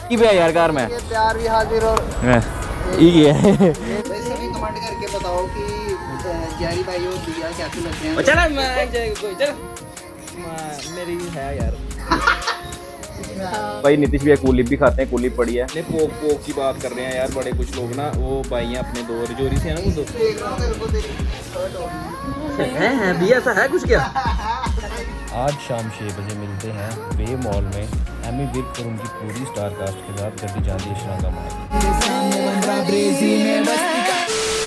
की भी है यार कार में प्यार भी हाजिर और ये है। सभी कमेंट करके बताओ कि जैरी भाई और दिया कैसे लगते हैं। चल मेरी है यार भाई। नीतीश भैया कूलिप भी खाते हैं, कूलिप पड़ी है। पोक पोक की बात कर रहे हैं यार, बड़े कुछ लोग ना वो भाई हैं अपने दो रजौरी से है ना वो दो है भी ऐसा है कुछ क्या। आज शाम 6 बजे मिलते हैं वे मॉल में एमी विर्क और उनकी पूरी स्टार कास्ट के साथ गड्डी जाती है शरागा मार।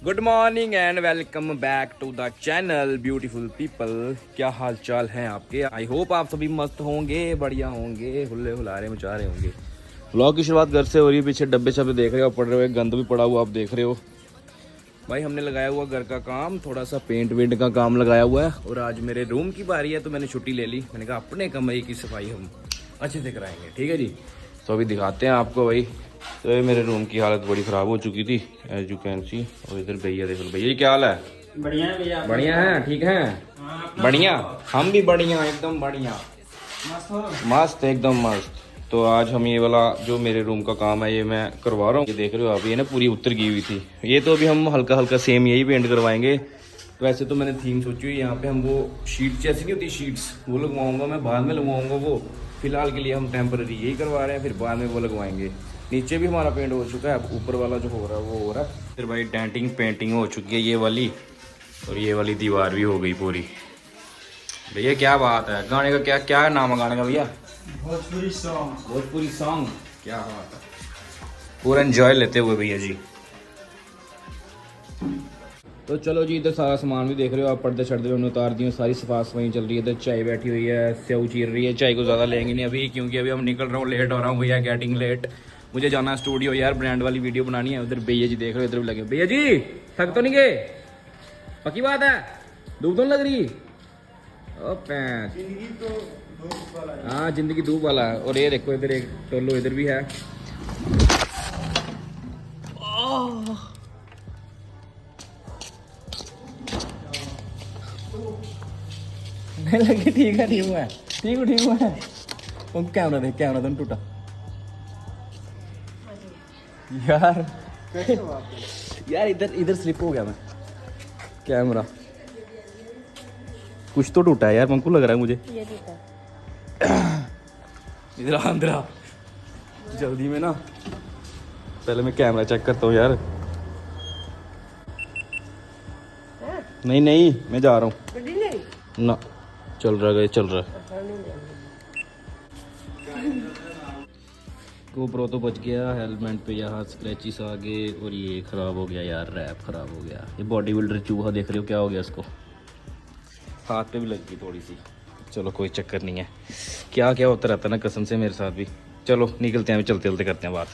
Good morning and welcome back to the channel beautiful people. क्या हाल चाल है आपके? आई होप आप सभी मस्त होंगे, बढ़िया होंगे, हुल्ले हुलारे मचा रहे होंगे। व्लॉग की शुरुआत घर से हो रही है। पीछे डब्बे शब्बे देख रहे हो, पड़ रहे हो, गंद भी पड़ा हुआ आप देख रहे हो। भाई हमने लगाया हुआ घर का काम, थोड़ा सा पेंट वेंट का काम लगाया हुआ है और आज मेरे रूम की बारी है तो मैंने छुट्टी ले ली। मैंने कहा अपने कमरे की सफाई हम अच्छे से कराएंगे, ठीक है जी। तो अभी दिखाते हैं आपको भाई। तो ये मेरे रूम की हालत बड़ी ख़राब हो चुकी थी एज यू कैन सी। और इधर भैया देख लो, भैया क्या हाल है? बढ़िया है भैया। बढ़िया है, ठीक है, बढ़िया, हम भी बढ़िया, एकदम बढ़िया, मस्त एकदम मस्त। तो आज हम ये वाला जो मेरे रूम का काम है ये मैं करवा रहा हूँ। ये देख रहे हो आप, ये ना पूरी उत्तर की हुई थी। ये तो अभी हम हल्का हल्का सेम यही पेंट करवाएंगे। तो वैसे तो मैंने थीम सोची हुई यहाँ पे हम वो शीट जैसी नहीं होती शीट्स, वो लगवाऊंगा मैं, बाद में लगवाऊंगा वो। फिलहाल के लिए हम टेम्पररी यही करवा रहे हैं, फिर बाद में वो लगवाएंगे। नीचे भी हमारा पेंट हो चुका है, अब ऊपर वाला जो हो रहा है वो हो रहा है। फिर भाई डेंटिंग पेंटिंग हो चुकी है ये वाली, और ये वाली दीवार भी हो गई पूरी। भैया क्या बात है, गाने का क्या क्या नाम है गाने का भैया? भोजपुरी सॉन्ग। भोजपुरी सॉन्ग, क्या बात है। पूरा एंजॉय लेते हुए भैया जी। तो चलो जी, इधर सारा सामान भी देख रहे हो आप, पर्दे शर्दे हमने उतार दिए, सारी सफाई सफाई चल रही है। इधर चाय बैठी हुई है, सेव चीर रही है। चाय को ज़्यादा लेंगे नहीं अभी, क्योंकि अभी हम निकल रहा हूँ, लेट हो रहा हूँ भैया, गेटिंग लेट। मुझे जाना है स्टूडियो यार, ब्रांड वाली वीडियो बनानी है। उधर भैया जी देख रहे हो, इधर भी लगे। भैया जी थक तो नहीं गए? पक्की बात है, धूप तो नहीं लग रही? ओ पैंच, हाँ जिंदगी धूप वाला है। और ये देखो इधर एक टोलो इधर भी है। नहीं लगी, ठीक है, ठीक हुआ है, ठीक हुआ है। वो कैमरा देख, कैमरा तो टूटा यार। यार इधर इधर स्लिप हो गया मैं, कैमरा कुछ तो टूटा है यार, हमको लग रहा है मुझे। इधर अंदर आ जल्दी में ना, पहले मैं कैमरा चेक करता हूँ यार। नहीं नहीं मैं जा रहा हूँ ना, चल रहा है, चल रहा है। GoPro तो बच गया, हेलमेट पे यहाँ स्क्रैचेस आ गए, और ये ख़राब हो गया यार, रैप ख़राब हो गया। ये बॉडी बिल्डर चूहा देख रहे हो क्या हो गया इसको, हाथ पे भी लग गई थोड़ी सी। चलो कोई चक्कर नहीं है, क्या क्या होता रहता है ना कसम से मेरे साथ भी। चलो निकलते हैं, चलते चलते करते हैं बात।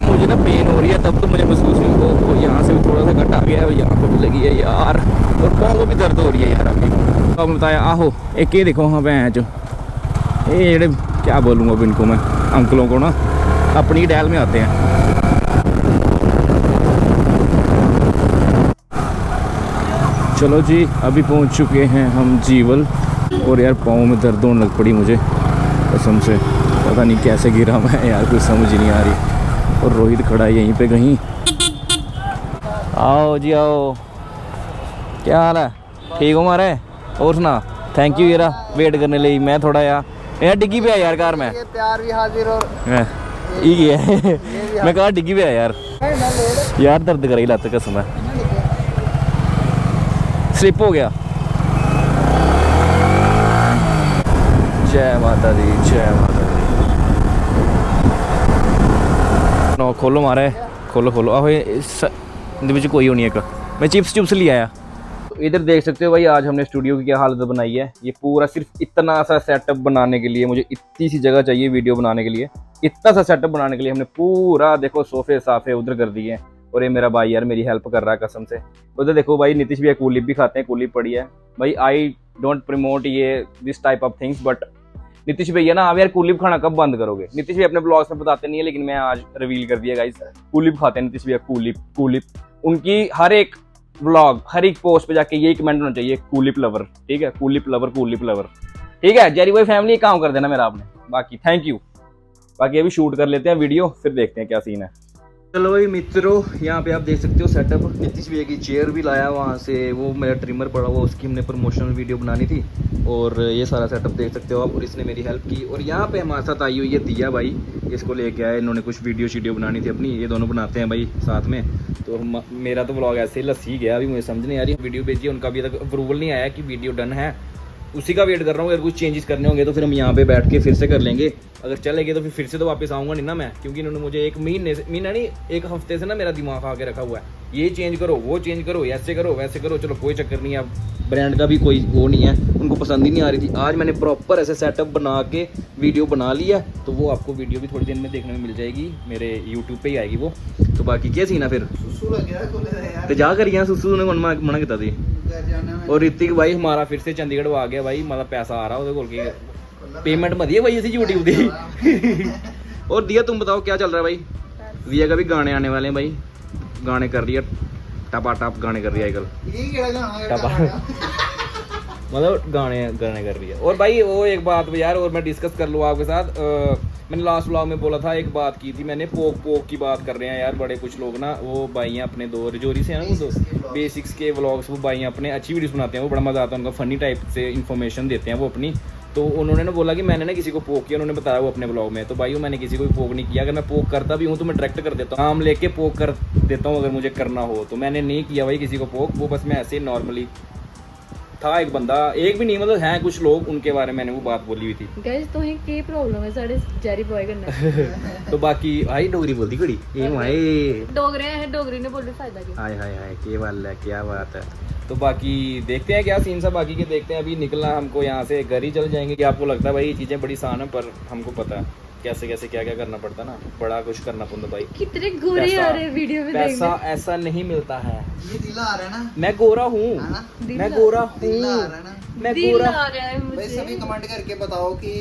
मुझे ना पेन हो रही है, तब तो मुझे महसूस हुई वो यहाँ से भी थोड़ा सा कट आ गया है, यहाँ पर भी लगी है यार, और पाँव भी दर्द हो रही है यार अभी। तो आपने बताया आहो एक ये देखो हाँ भैं जो ये जेडे क्या बोलूँगा अब इनको मैं, अंकलों को ना अपनी डैल में आते हैं। चलो जी अभी पहुंच चुके हैं हम जीवल, और यार पाँव में दर्द होने लग पड़ी मुझे कसम से, पता नहीं कैसे गिरा मैं यार, कुछ समझ नहीं आ रही। और रोहित खड़ा है यहीं पे कहीं। आओ जी आओ, क्या हाल है? ठीक हो मारे? और सुना, थैंक यू यार वेट करने लिए। मैं थोड़ा यार डिग्गी पे है यार कार में, प्यार भी हाजिर और ये है मैं कहा डिग्गी पे है यार, यार दर्द कर रही लत कसम है, स्लिप हो गया। जय माता दी, जय माता दी। नो खोलो मारे, खोलो खोलो। आहो इस कोई होनी है, मैं चिप्स चुप्स ले आया। इधर देख सकते हो भाई, आज हमने स्टूडियो की क्या हालत बनाई है। ये पूरा सिर्फ इतना सा सेटअप बनाने के लिए, मुझे इतनी सी जगह चाहिए वीडियो बनाने के लिए, इतना सा सेटअप बनाने के लिए हमने पूरा देखो सोफे साफे उधर कर दिए हैं। और ये मेरा भाई यार मेरी हेल्प कर रहा है कसम से। उधर देखो भाई नीतीश भैया कूलिप भी खाते हैं, कूलिप पड़ी है भाई। आई डोंट प्रमोट ये this type of things, but Nitish भैया ना आप यार कूलिप खाना कब बंद करोगे? नीतीश भैया अपने ब्लॉग्स में बताते नहीं है, लेकिन मैं आज रिवील कर दिया गाइस, कूलिप खाते हैं नीतीश भैया, कूलिप कूलिप। उनकी हर एक व्लॉग, हर एक पोस्ट पे जाके यही कमेंट होना चाहिए, कूलिप लवर, ठीक है, कूलिप लवर, कूलिप लवर, ठीक है। जेरी भाई फैमिली काम कर देना मेरा आपने, बाकी थैंक यू। बाकी अभी शूट कर लेते हैं वीडियो, फिर देखते हैं क्या सीन है। चलो भाई मित्रों, यहाँ पे आप देख सकते हो सेटअप। नीतीश भैया की चेयर भी लाया वहाँ से, वो मेरा ट्रिमर पड़ा हुआ, उसकी हमने प्रमोशनल वीडियो बनानी थी। और ये सारा सेटअप देख सकते हो आप, और इसने मेरी हेल्प की। और यहाँ पे हमारे साथ आई हुई है दिया भाई, इसको लेके आए, इन्होंने कुछ वीडियो बनानी थी अपनी, ये दोनों बनाते हैं भाई साथ में। तो मेरा तो व्लॉग ऐसे ही लस्सी गया, अभी मुझे समझ नहीं आ रही। वीडियो भेजी, उनका अभी तक अप्रूवल नहीं आया कि वीडियो डन है, उसी का वेट कर रहा हूँ। अगर कुछ चेंजेस करने होंगे तो फिर हम यहाँ पे बैठ के फिर से कर लेंगे। अगर चलेंगे तो फिर से तो वापस आऊँगा नहीं ना मैं, क्योंकि इन्होंने मुझे एक महीना नहीं, एक हफ्ते से ना मेरा दिमाग आके रखा हुआ है, ये चेंज करो, वो चेंज करो, ऐसे करो, वैसे करो। चलो कोई चक्कर नहीं है, अब ब्रांड का भी कोई वो नहीं है, उनको पसंद ही नहीं आ रही थी। आज मैंने प्रॉपर ऐसे सेटअप बना के वीडियो बना लिया, तो वो आपको वीडियो भी थोड़ी देर में देखने में मिल जाएगी, मेरे यूट्यूब पे ही आएगी वो। तो बाकी क्या सीन है फिर, सुसु लग गया खोले यार, तो जा कर सुसु ने मना किया थी। घर जाना है। और ऋतिक भाई हमारा फिर से चंडीगढ़ आ गया भाई, मतलब पैसा आ रहा है कोल के, पेमेंट मत है भाई इसी यूट्यूब दी। और दिया तुम बताओ क्या चल रहा है भाई? दिया का भी गाने आने वाले हैं भाई, गाने कर रही है, टपा टप गाने कर रही है आजकल, ये केड़ा गाना टपा मतलब गाने कर रही है। और भाई वो एक बात यार, और मैं डिस्कस कर लूँ आपके साथ, मैंने लास्ट व्लॉग में बोला था, एक बात की थी मैंने, पोक की बात कर रहे हैं यार बड़े कुछ लोग ना, वो भाई हैं अपने दो रजौरी से हैं ना, वो दो बेसिक्स के व्लॉग्स, वो भाई अपने अच्छी वीडियोस बनाते हैं, वो बड़ा मज़ा आता है उनका, फनी टाइप से इन्फॉर्मेशन देते हैं वो अपनी। तो उन्होंने ना बोला कि मैंने ना किसी को पोक किया, उन्होंने बताया वो अपने ब्लॉग में। तो भाई मैंने किसी को भी पोक नहीं किया, अगर मैं पोक करता भी हूँ तो मैं डायरेक्ट कर देता हूँ, नाम लेके पोक कर देता हूँ अगर मुझे करना हो। तो मैंने नहीं किया भाई किसी को पोक, वो बस मैं ऐसे नॉर्मली था, एक बंदा, एक भी नहीं मतलब हैं कुछ लोग, उनके बारे में मैंने वो बात बोली हुई थी। गाइस तो ही की प्रॉब्लम है साढ़े जैरी बॉय करना। तो बाकी आई डोगरी बोलती घड़ी ये भाई, डोगरे हैं, डोगरी ने बोले फायदा क्या? हाय हाय हाय क्या बात है, क्या बात है। तो बाकी देखते हैं क्या सीन सा बाकी के, देखते हैं। अभी निकलना हमको यहाँ से, घर ही चल जाएंगे। कि आपको लगता है भाई ये चीज़ें बड़ी आसान है, पर हमको पता है कैसे कैसे क्या क्या करना पड़ता है ना, बड़ा कुछ करना पड़ता भाई। कितने गोरे आ रहे हैं वीडियो में, पैसा देखने ऐसा नहीं मिलता है। ये दिला आ रहा है ना, मैं गोरा हूँ, मैं गोरा दिला आ हूँ, रहा है ना। मैं दिल गोरा। आ रहा है भाई सभी मुझे। कमेंट करके बताओ कि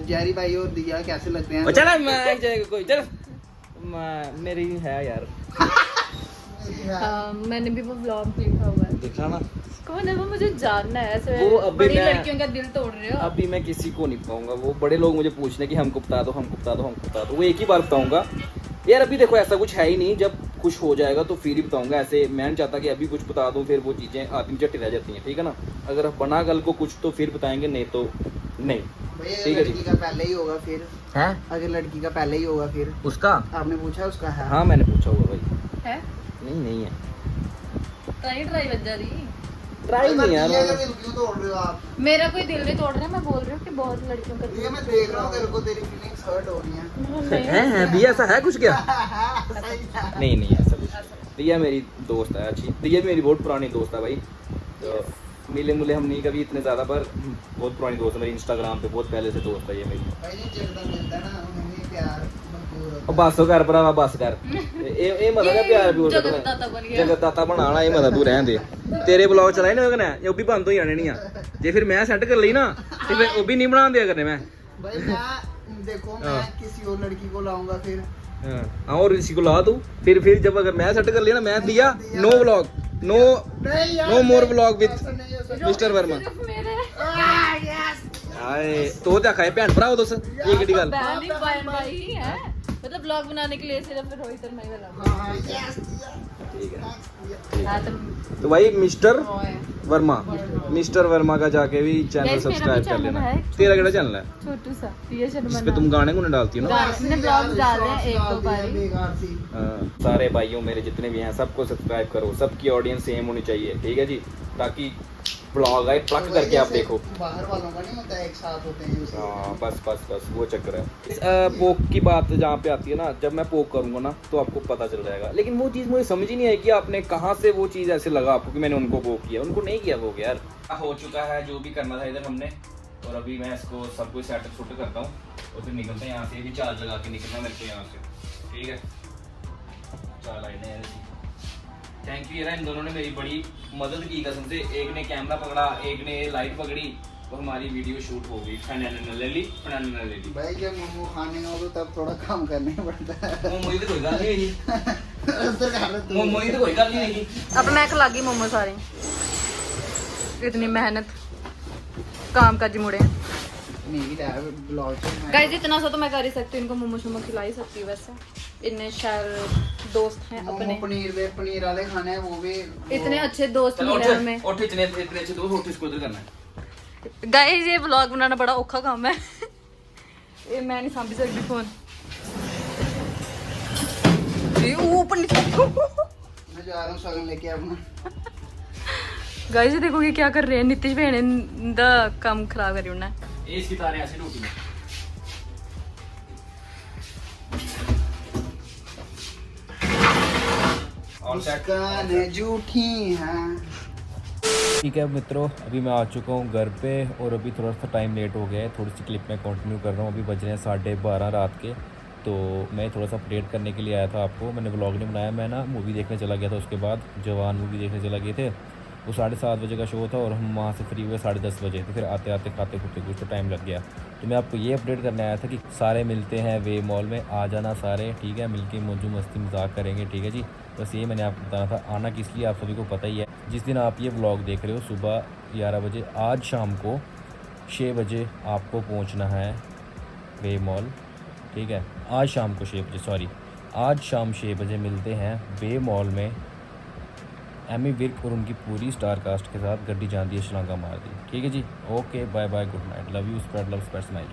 जैरी भाई और दिया कैसे लगते हैं। चल कोई चल मेरी है यार, मैंने भी वो व्लॉग देखा हुआ है। देखा ना, कौन है वो, मुझे जानना है ऐसे। वो अभी बड़ी मैं- लड़कियों का दिल तोड़ रहे हो। अभी मैं किसी को नहीं बताऊंगा। वो बड़े लोग मुझे पूछने कि हमको बता दो, हमको बता दो, हमको बता दो, वो एक ही बार बताऊंगा यार। अभी देखो ऐसा कुछ है ही नहीं, जब कुछ हो जाएगा तो फिर ही बताऊंगा। ऐसे मैं नहीं चाहता कि अभी कुछ बता दूं, फिर वो चीज़ें आती चट्टी रह जाती हैं, ठीक है ना। अगर बना कल को कुछ तो फिर बताएंगे, नहीं तो नहीं। भाई ठीक है अगर जी। लड़की का पहले ही होगा फिर, है अगर लड़की का पहले ही होगा फिर, उसका, आपने पूछा उसका है? हाँ मैंने पूछा हुआ भाई, है नहीं है, ट्राई बज जा रही। ट्राई नहीं यार। दिया का दिल क्यों तोड़ रहे हो आप? मेरा कोई दिल नहीं तोड़ रहा, मैं बोल रही हूँ कि बहुत लड़कियों का दिया मैं देख रहा हूँ तेरे को, तेरी फीलिंग्स हर्ट हो रही हैं। है भी ऐसा है कुछ क्या? सही है। नहीं ऐसा कुछ नहीं। दिया मेरी दोस्त है अच्छी, दिया भी मेरी बहुत पुरानी दोस्त है भाई। तो मिले मुले हम नहीं कभी इतने ज़्यादा, पर बहुत पुरानी दोस्त है मेरी, इंस्टाग्राम पे बहुत पहले से दोस्त है ये मेरी। भाई जी जितना मिलता है ना उन्हें प्यार मजबूर होता ਉਹ ਬੱਸ ਕਰ ਭਰਾਵਾ ਬੱਸ ਕਰ ਇਹ ਮਤਲਬ ਹੈ ਪਿਆਰ ਵੀ ਹੋ ਸਕਦਾ जगतदाता बन गया। ਜਗਤ ਦਾਤਾ ਬਣਾਣਾ ਇਹ ਮਤਲਬ ਤੂੰ ਰਹਿਣ ਦੇ ਤੇਰੇ ਬਲੌਗ ਚਲਾਏ ਨਾ ਉਹਨੇ ਇਹ ਵੀ ਬੰਦ ਹੋ ਜਾਣੇ ਨਹੀਂ ਆ ਜੇ ਫਿਰ ਮੈਂ ਸੈੱਟ ਕਰ ਲਈ ਨਾ ਤੇ ਫਿਰ ਉਹ ਵੀ ਨਹੀਂ ਬਣਾਉਣ ਦਿਆ ਕਰਨੇ मैं है। भाई मैं देखो मैं किसी और लड़की को लाऊंगा फिर। हाँ और इसी को ला तू फिर जब अगर मैं सेट कर लिया ना, मैं दिया नो व्लॉग, नो नहीं यार, नो मोर व्लॉग विद ऐसा नहीं है, ऐसा मिस्टर वर्मा। सिर्फ मेरे यस हाय तो क्या खाए भैन भरा दस ये किहड़ी गल बहन ही बहन भाई है, मतलब ब्लॉग बनाने के लिए सिर्फ रोहित और मैं वाला। हाँ यस ठीक है। हाँ तो भाई मिस्टर ओए, वर्मा, मिस्टर वर्मा का जाके भी चैनल Guys, मेरा सब्सक्राइब भी कर channel लेना। है। तेरा केड़ा चैनल है छोटू सा ये शर्मा जिस पे तुम गाने गुने डालती हो ना? मैंने ब्लॉग डाले हैं एक दो बार। बेकार सी। सारे भाइयों मेरे जितने भी हैं सबको सब्सक्राइब करो, सबकी ऑडियंस सेम होनी चाहिए, ठीक है जी, ताकि ब्लॉग आए प्लक करके आप देखो। बाहर वालों का नहीं होता है, एक साथ होते हैं उसे। हाँ बस वो चक्कर है। इस पोक की बात जहाँ पे आती है ना, जब मैं पोक करूँगा ना तो आपको पता चल जाएगा। लेकिन वो चीज़ मुझे समझ ही नहीं आई कि आपने कहाँ से वो चीज़ ऐसे लगा आपको कि मैंने उनको पोक किया, उनको नहीं किया पोक यार। हो चुका है जो भी करना था इधर हमने, और अभी मैं इसको सब कुछ सेटअप शूट करता हूँ और फिर निकलते हैं यहाँ से। भी चार्ज लगा के निकलना मेरे को यहाँ से, ठीक है। चार लाइनें, थैंक यू यार, इन दोनों ने मेरी बड़ी मदद की कसम से। एक ने कैमरा पकड़ा, एक ने लाइट पकड़ी, और हमारी वीडियो शूट हो गई फाइनली। भाई जब मोमो खाने हो तो तब थोड़ा काम करना ही पड़ता है। मोमो तो कोई गल नहीं है, उधर खा ले तू। मोमो तो कोई गल नहीं है। अब मैं खिलागी मोमो सारे, इतनी मेहनत काम काजी मुड़े। नहीं भी लाया ब्लॉग से मैं गाइस इतना सा तो मैं कर ही सकती हूँ, इनको मोमो शोमो खिला ही सकती हूँ वैसे। इतने शायर दोस्त हैं मोमो अपने, पनीर वाले खाने हैं वो भी इतने अच्छे दोस्त चलो मिले हमें। उठ इतने इतने अच्छे दोस्त, उठ इसको इधर करना है। गाइस ये व्लॉग बनाना बड़ा औखा काम है। ये मैं नहीं सांभी सकती फोन। ये ऊपर मैं जा रहा हूँ सगन लेके आऊंगा। गाइस देखो ये क्या कर रहे हैं, नीतीश भैन दा काम खराब करी उन्हें। ये इसकी तारें ऐसे टूटी हैं। और सेट मुस्कान झूठी हैं। ठीक है मित्रों, अभी मैं आ चुका हूँ घर पे और अभी थोड़ा सा टाइम लेट हो गया है, थोड़ी सी क्लिप मैं कंटिन्यू कर रहा हूँ। अभी बज रहे हैं 12:30 रात के, तो मैं थोड़ा सा अपडेट करने के लिए आया था आपको। मैंने व्लॉग नहीं बनाया, मैं ना मूवी देखने चला गया था, उसके बाद जवान मूवी देखने चला गए थे। वो 7:30 बजे का शो था और हम वहाँ से फ्री हुए 10:30 बजे, तो फिर आते आते खाते खुते कुछ तो टाइम लग गया। तो मैं आपको ये अपडेट करने आया था कि सारे मिलते हैं वे मॉल में, आ जाना सारे, ठीक है, मिलके मौजू मस्ती मजाक करेंगे, ठीक है जी। बस ये मैंने आपको बताना था। आना किस लिए आप सभी को पता ही है। जिस दिन आप ये व्लॉग देख रहे हो सुबह 11 बजे, आज शाम को 6 बजे आपको पहुँचना है वे मॉल, ठीक है। आज शाम को 6 बजे, सॉरी, आज शाम 6 बजे मिलते हैं वे मॉल में। एमी विर्क और उनकी पूरी स्टार कास्ट के साथ गड्डी जान दी है, छलांगा मार दी, ठीक है जी। Okay bye bye, good night, love you, spread love, spread smile.